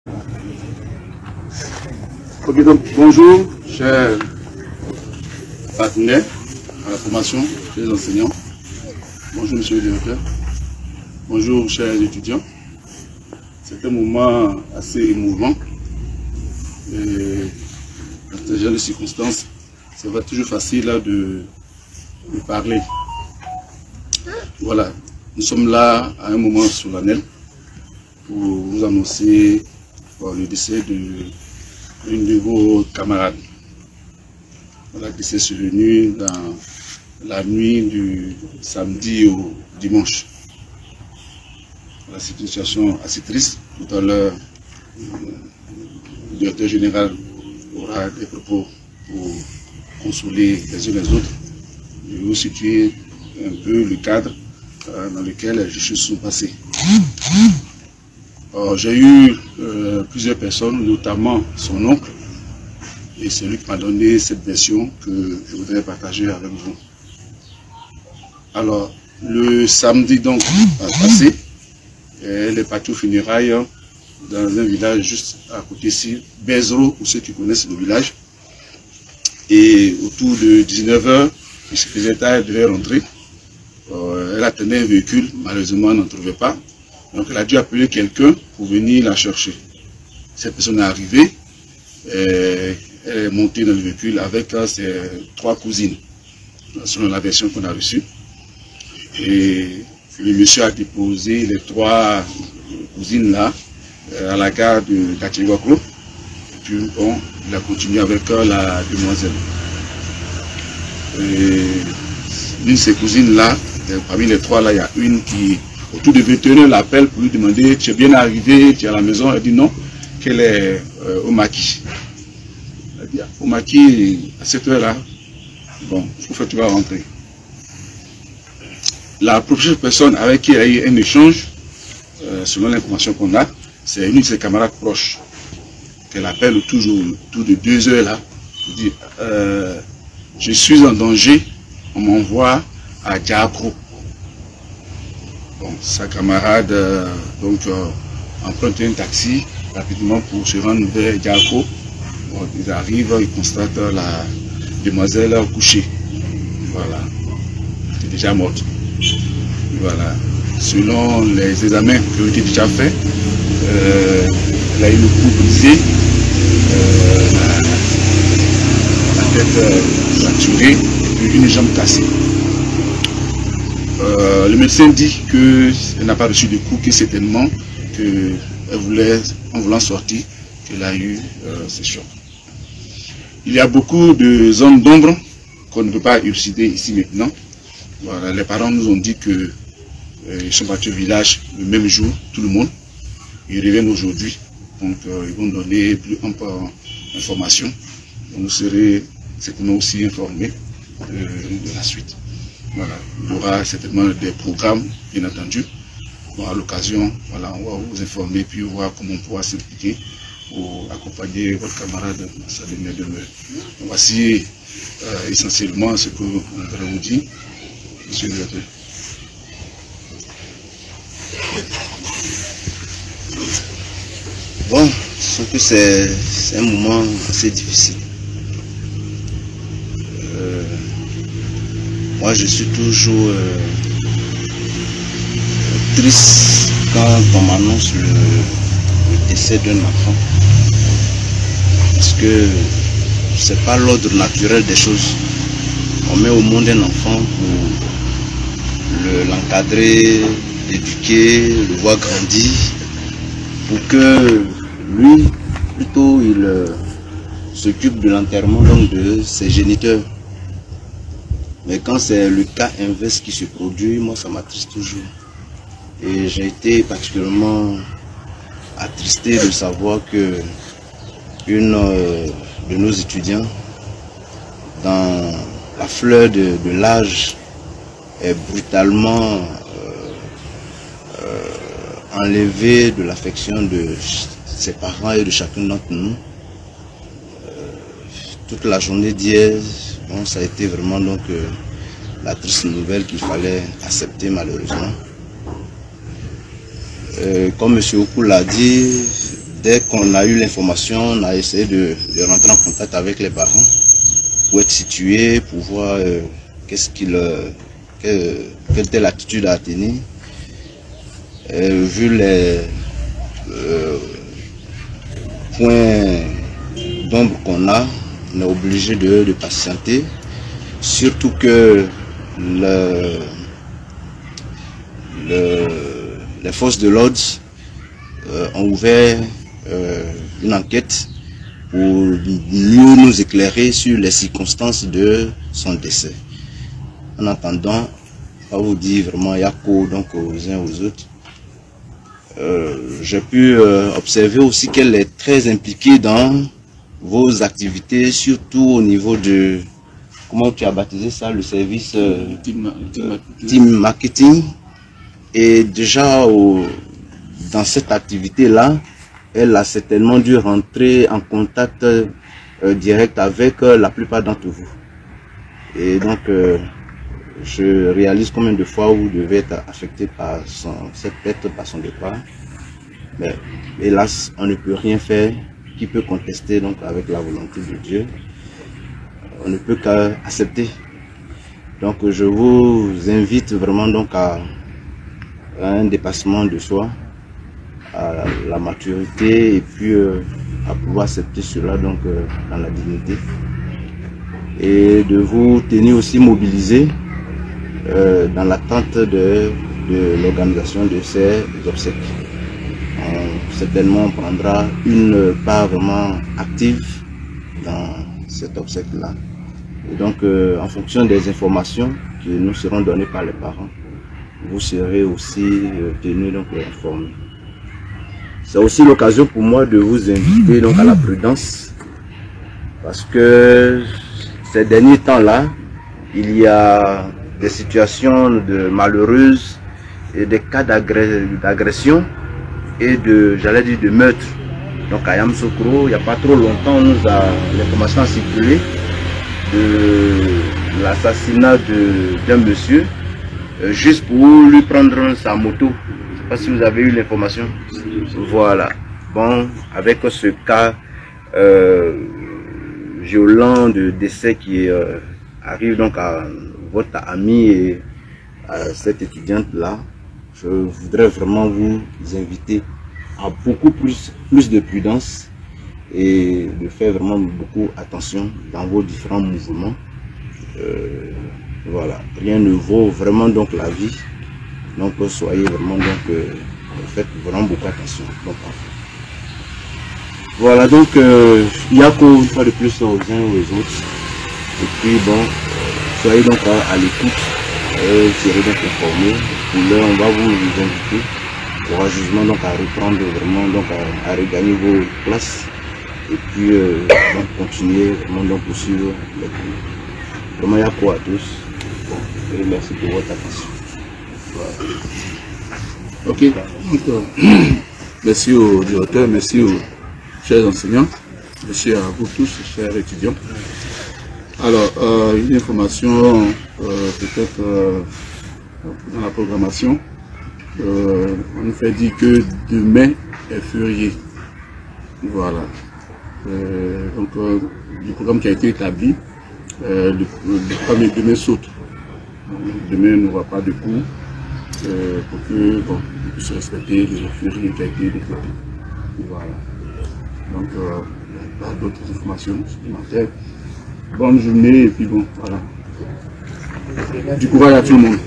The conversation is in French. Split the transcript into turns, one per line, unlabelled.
Ok, donc bonjour, chers partenaires à la formation, chers enseignants. Bonjour, monsieur le directeur. Bonjour, chers étudiants. C'est un moment assez émouvant. Et dans ce genre de circonstances, c'est pas toujours facile là, de parler. Voilà, nous sommes là à un moment solennel pour vous annoncer le décès d'une de vos camarades. Voilà, qui s'est survenu dans la nuit du samedi au dimanche. Voilà, c'est une situation assez triste. Tout à l'heure, le directeur général aura des propos pour consoler les uns les autres. Je vais vous situer un peu le cadre dans lequel les choses sont passées. J'ai eu plusieurs personnes, notamment son oncle, et c'est lui qui m'a donné cette version que je voudrais partager avec vous. Alors, le samedi donc passé, elle est partie aux funérailles dans un village juste à côté ici, Bezro, pour ceux qui connaissent le village. Et autour de 19 h, il se faisait tard, elle devait rentrer. Elle attendait un véhicule, malheureusement elle n'en trouvait pas. Donc elle a dû appeler quelqu'un pour venir la chercher. Cette personne est arrivée, elle est montée dans le véhicule avec ses 3 cousines, selon la version qu'on a reçue. Et le monsieur a déposé les 3 cousines là à la gare de Katiwaklo. Et puis bon, il a continué avec la demoiselle. L'une de ces cousines là, parmi les 3 là, il y a une qui, autour de 21 h, l'appelle pour lui demander: tu es bien arrivé, tu es à la maison? Elle dit non, qu'elle est au maquis. Elle dit: au maquis, à cette heure là, bon, il faut que tu vas rentrer. La prochaine personne avec qui elle a eu un échange, selon l'information qu'on a, c'est une de ses camarades proches, qu'elle appelle autour de 2 h là, pour dire je suis en danger, on m'envoie à Diakro. Bon, sa camarade emprunte un taxi rapidement pour se rendre vers Diakro. Bon, il arrive, il constate la demoiselle couchée. Voilà, elle est déjà morte. Voilà. Selon les examens qui ont été déjà faits, elle a eu le cou brisé, la tête fracturée et une jambe cassée. Le médecin dit qu'elle n'a pas reçu de coups, que certainement en voulant sortir, qu'elle a eu ces chocs. Il y a beaucoup de zones d'ombre qu'on ne peut pas élucider ici maintenant. Voilà, les parents nous ont dit que ils sont partis au village le même jour, tout le monde. Ils reviennent aujourd'hui, donc ils vont donner plus ample information. Vous serez certainement aussi informés de la suite. Voilà, il y aura certainement des programmes, bien entendu. Bon, à l'occasion, voilà, on va vous informer puis voir comment on pourra s'impliquer pour accompagner votre camarade dans sa dernière demeure. Voici essentiellement ce que on voudrait vous dire, monsieur le directeur.
Bon, sauf que c'est un moment assez difficile. Moi, je suis toujours triste quand on m'annonce le décès d'un enfant. Parce que c'est pas l'ordre naturel des choses. On met au monde un enfant pour l'encadrer, l'éduquer, le voir grandir, pour que lui, plutôt, il s'occupe de l'enterrement de ses géniteurs. Mais quand c'est le cas inverse qui se produit, moi ça m'attriste toujours. Et j'ai été particulièrement attristé de savoir que une de nos étudiants, dans la fleur de l'âge, est brutalement enlevée de l'affection de ses parents et de chacun d'entre nous. Toute la journée d'hier, bon, ça a été vraiment donc la triste nouvelle qu'il fallait accepter malheureusement. Comme M. Okou l'a dit, dès qu'on a eu l'information, on a essayé de rentrer en contact avec les parents pour être situés, pour voir quelle était l'attitude à tenir. Vu les points d'ombre qu'on a, on est obligé de patienter, surtout que les forces de l'ordre ont ouvert une enquête pour mieux nous éclairer sur les circonstances de son décès. En attendant, pas vous dire vraiment yako donc aux uns aux autres. J'ai pu observer aussi qu'elle est très impliquée dans vos activités, surtout au niveau de, comment tu as baptisé ça, le service team marketing. Et déjà dans cette activité-là, elle a certainement dû rentrer en contact direct avec la plupart d'entre vous. Et donc, je réalise combien de fois vous devez être affecté par cette perte, par son départ. Mais hélas, on ne peut rien faire. Qui peut contester donc avec la volonté de Dieu? On ne peut qu'accepter. Donc, je vous invite vraiment donc à un dépassement de soi, à la maturité et puis à pouvoir accepter cela donc dans la dignité et de vous tenir aussi mobilisé dans l'attente de l'organisation de ces obsèques. Certainement on prendra une part vraiment active dans cette obsèque là et donc en fonction des informations qui nous seront données par les parents, vous serez aussi tenus donc informés. C'est aussi l'occasion pour moi de vous inviter donc à la prudence, parce que ces derniers temps-là, il y a des situations malheureuses et des cas d'agression et de meurtre. Donc à Yamoussoukro, il n'y a pas trop longtemps, l'information a circulé de l'assassinat d'un monsieur, juste pour lui prendre sa moto. Je ne sais pas si vous avez eu l'information. Voilà. Bon, avec ce cas violent de décès qui arrive donc à votre ami et à cette étudiante-là, je voudrais vraiment vous inviter à beaucoup plus de prudence et de faire vraiment beaucoup attention dans vos différents mouvements. Voilà, rien ne vaut vraiment donc la vie, donc soyez vraiment donc faites vraiment beaucoup attention. Donc, voilà, donc il y a une fois de plus aux uns aux autres, et puis bon, soyez donc à l'écoute, serez donc informés. Pour l'heure, on va vous inviter courageusement donc à reprendre vraiment donc à regagner vos places et puis donc continuer vraiment donc poursuivre les cours. Vraiment, il y a quoi à tous. Et merci pour votre attention. Voilà.
Ok, donc, merci au directeur, merci aux chers enseignants, merci à vous tous, chers étudiants. Alors, une information peut-être dans la programmation, on nous fait dire que demain est férié. Voilà. Donc, du programme qui a été établi, le premier demain saute. Demain, on n'aura pas de cours pour que bon, on puisse respecter le férié qui a été déclaré. Voilà. Donc, il n'y a pas d'autres informations supplémentaires. Bonne journée et puis bon, voilà. Du courage à tout le monde.